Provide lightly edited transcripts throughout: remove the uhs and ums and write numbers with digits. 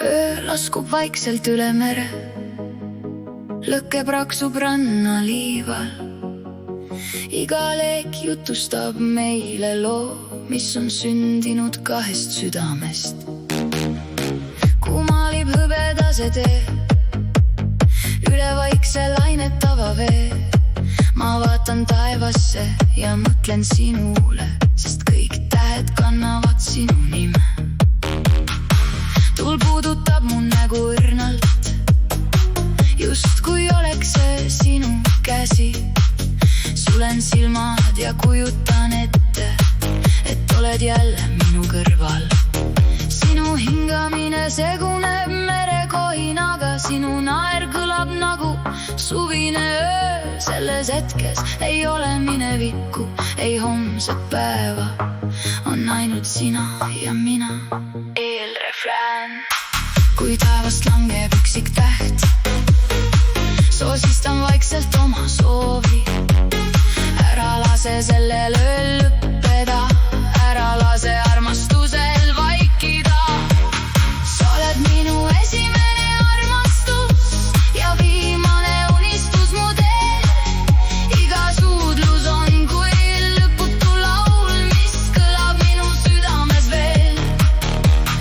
öö laskub vaikselt üle mere, lõkke praksub rannaliival. Iga leek jutustab meile loo, mis on sündinud kahest südamest. Kumalib hõbedase tee üle vaikse lainetava vee. Ma vaatan taevasse ja mõtlen sinule, sest kõik tähed kannavad sinu nime. Tuul puudutab mu nägu õrnalt, just kui oleks see sinu käsi. Sulen silmad ja kujutan ette, et oled jälle minu kõrval. Sinu hingamine seguneb merekohinaga, sinu naer kõlab nagu suvine öö. Selles hetkes ei ole minevikku, ei homset päeva, on ainult sina ja mina. Eelrefrään. Kui taevast langeb üksik täht, soosistan vaikselt oma soovi. Ära lase sellel ööl lõppeda, ära lase armastusel vaikida. Sa oled minu esimene armastus ja viimane unistus mu teel. Iga suudlus on kui lõputu laul, mis kõlab minu südames veel.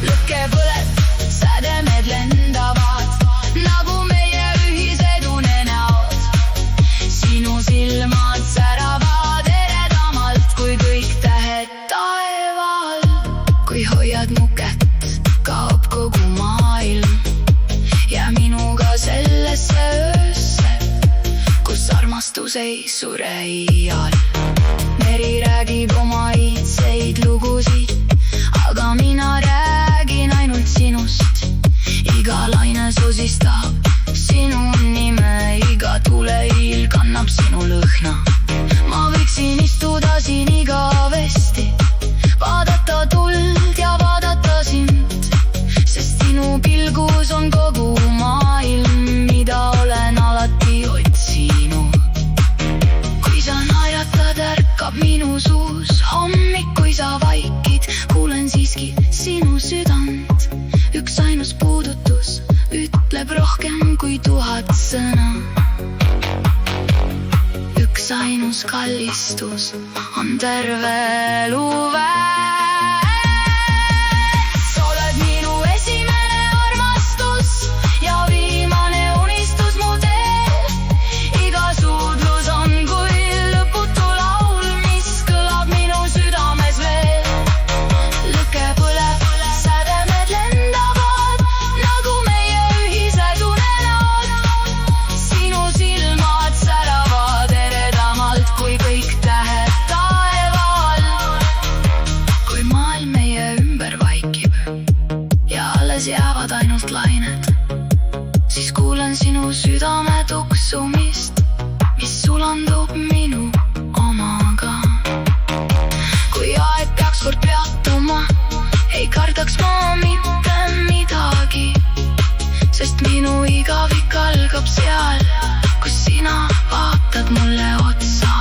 Lõkke põleb, sädemed lendavad, nagu meie ühised unenäod. Sinu silmad säravad eredamalt kui kõik tähed taeval. Kui hoiad mu kätt, kaob kogu maailm ja minuga sellesse öösse, kus armastus ei sure iial. Meri räägib oma iidseid lugusid, aga mina räägin ainult sinust. Iga laine sosistab sinu nime, iga tulehiil kannab sinu lõhna. Ma võiksin istuda siin igavesti, vaadata tuld ja vaadata sind, sest sinu pilgus on kogu maailm, mida olen alati otsinud. Kui sa naeratad, ärkab minu suus hommik, kui sa vaikid, kuulen siiski sinu südant. Üks ainus puudutus ütleb rohkem kui 1000 sõna. Üks ainus kallistus on terve elu väärt. Sa oled minu esimene armastus ja viimane unistus mu teel. Iga suudlus on kui lõputu laul, mis kõlab minu südames veel. Lõkke põleb, sädemed lendavad, nagu meie ühised unenäod. Sinu silmad säravad eredamalt kui kõik tähed taeval. Kui maailm meie ümber vaikib ja alles jäävad ainult lained, siis kuulen sinu südame tuksumist, mis sulandub minu omaga. Kui aeg peaks kord peatuma, ei kardaks ma mitte midagi, sest minu igavik algab seal, kus sina vaatad mulle otsa.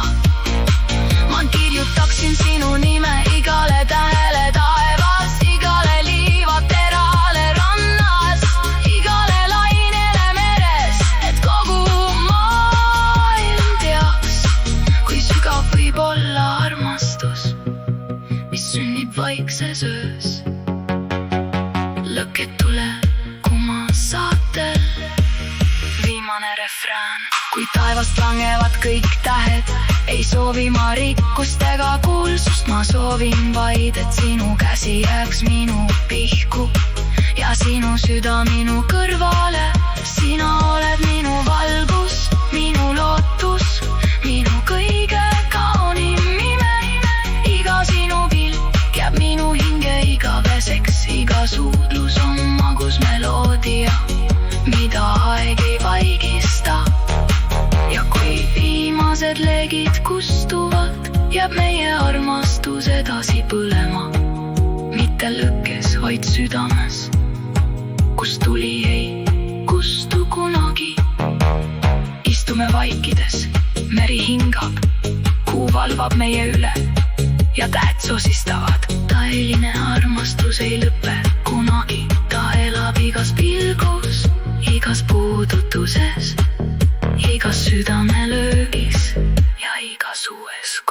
Ma kirjutaksin sinu nime igale tähele taevas, igale liivaterale rannas, igale lainele meres, et kogu maailm teaks, kui sügav võib olla armastus, mis sünnib vaikses öös. Lõkked tulekuma saatel, viimane refrään. Kui taevast langevad kõik tähed, ei soovi ma rikkust ega kuulsust. Ma soovin vaid, et sinu käsi jääks minu pihku ja sinu süda minu kõrvale. Sina oled minu valgus, minu lootus, minu kõige kaunim ime. Iga sinu pilk jääb minu hinge igaveseks, iga suudlus on magus meloodia, mida aeg ei vaigista. Ja kui viimased leegid kustuvad, jääb meie armastus edasi põlema. Mitte lõkkes, vaid südames, kus tuli ei kustu kunagi. Istume vaikides, meri hingab, kuu valvab meie üle ja tähed sosistavad. Tõeline armastus ei lõpe kunagi, ta elab iga igas pilgus, igas puudutuses, igas südamelöögis ja igas uues